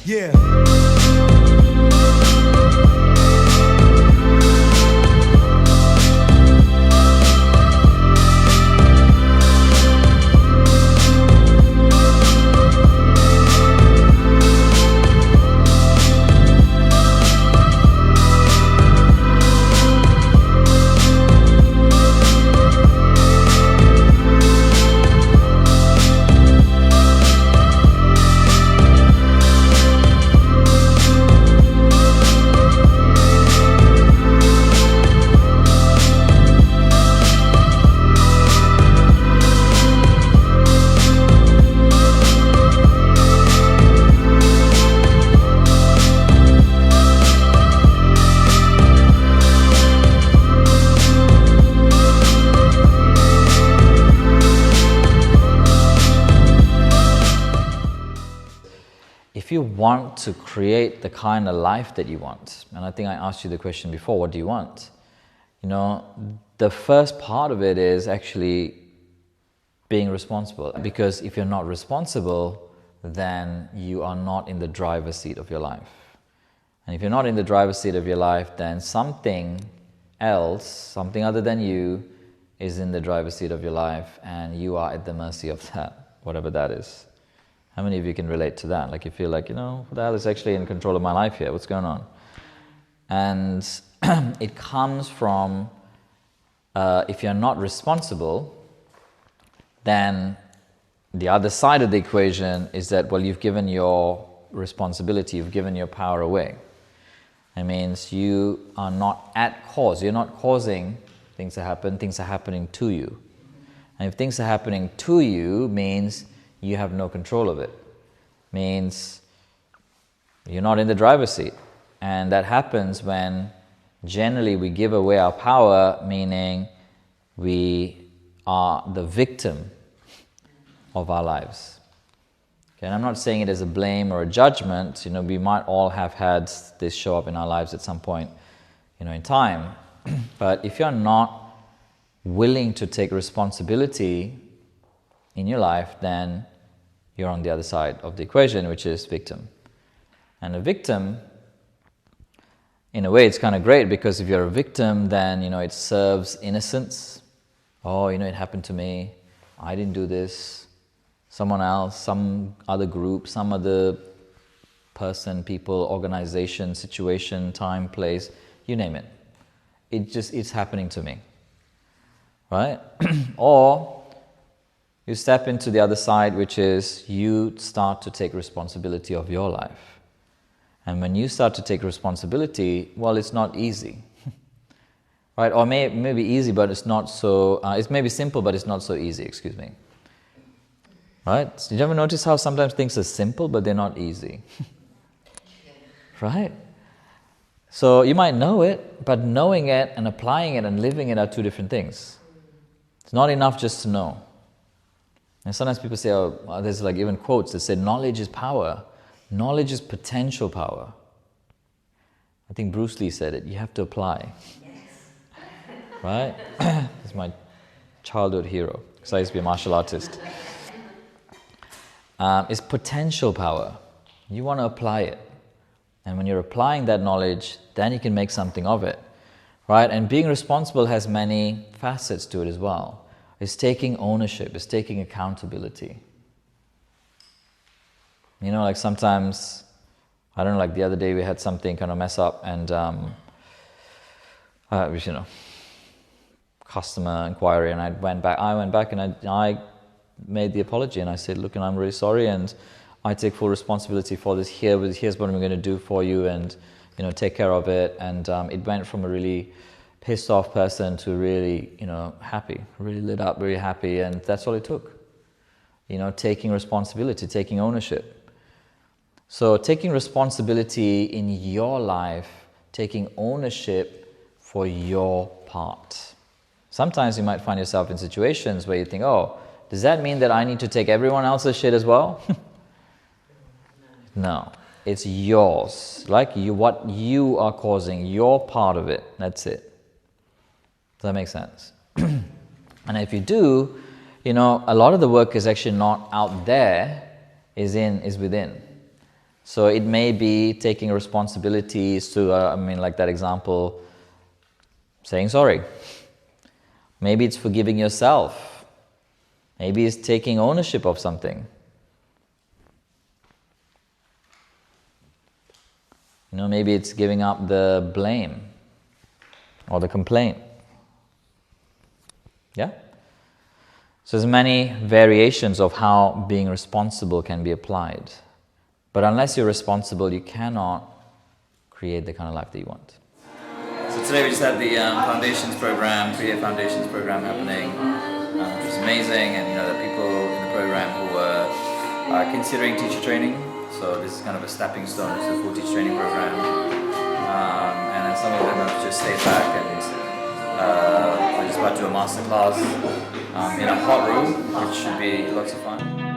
Yeah. If you want to create the kind of life that you want, and I think I asked you the question before, what do you want? You know, the first part of it is actually being responsible. Because if you're not responsible, then you are not in the driver's seat of your life. And if you're not in the driver's seat of your life, then something else, something other than you, is in the driver's seat of your life, and you are at the mercy of that, whatever that is. How many of you can relate to that? Like you feel like, you know, what the hell is actually in control of my life here? What's going on? And it comes from, if you're not responsible, then the other side of the equation is that, well, you've given your responsibility, you've given your power away. It means you are not at cause. You're not causing things to happen, things are happening to you. And if things are happening to you, means you have no control of it. Means you're not in the driver's seat. And that happens when generally we give away our power, meaning we are the victim of our lives. Okay, and I'm not saying it as a blame or a judgment. You know, we might all have had this show up in our lives at some point, you know, in time. But if you're not willing to take responsibility in your life, then you're on the other side of the equation, which is victim. And a victim, in a way, it's kind of great, because if you're a victim, then, you know, it serves innocence. Oh, you know, it happened to me. I didn't do this. Someone else, some other group, some other person, people, organization, situation, time, place, you name it. It's happening to me. Right? Or you step into the other side, which is you start to take responsibility of your life. And when you start to take responsibility, well, it's not easy. Right? Or maybe easy, but it's not so, it's maybe simple, but it's not so easy, excuse me. Right? Did you ever notice how sometimes things are simple, but they're not easy? Right? So you might know it, but knowing it and applying it and living it are two different things. It's not enough just to know. And sometimes people say, oh, there's like even quotes that say, knowledge is power. Knowledge is potential power. I think Bruce Lee said it, you have to apply. Yes. Right? He's my childhood hero, because I used to be a martial artist. It's potential power. You want to apply it. And when you're applying that knowledge, then you can make something of it. Right? And being responsible has many facets to it as well. It's taking ownership, it's taking accountability. You know, like sometimes, I don't know, like the other day we had something kind of mess up, and it was, you know, customer inquiry, and I went back and I made the apology, and I said, look, and I'm really sorry, and I take full responsibility for this here, but here's what I'm going to do for you, and, you know, take care of it. And it went from a really pissed off person to really, you know, happy, really lit up, really happy, and that's all it took. You know, taking responsibility, taking ownership. So taking responsibility in your life, taking ownership for your part. Sometimes you might find yourself in situations where you think, oh, does that mean that I need to take everyone else's shit as well? No, it's yours. Like what you are causing, your part of it, that's it. Does that make sense? And if you do, you know, a lot of the work is actually not out there, is within. So it may be taking responsibilities to, like that example, saying sorry. Maybe it's forgiving yourself. Maybe it's taking ownership of something. Maybe it's giving up the blame or the complaint. Yeah? So there's many variations of how being responsible can be applied. But unless you're responsible, you cannot create the kind of life that you want. So today we just had the Foundations program, 3-year Foundations program happening, which is amazing, and there are people in the program who are considering teacher training. So this is kind of a stepping stone to the full teacher training program. And then some of them have just stayed back and we're just about to do a master class in a hot room, which should be lots of fun.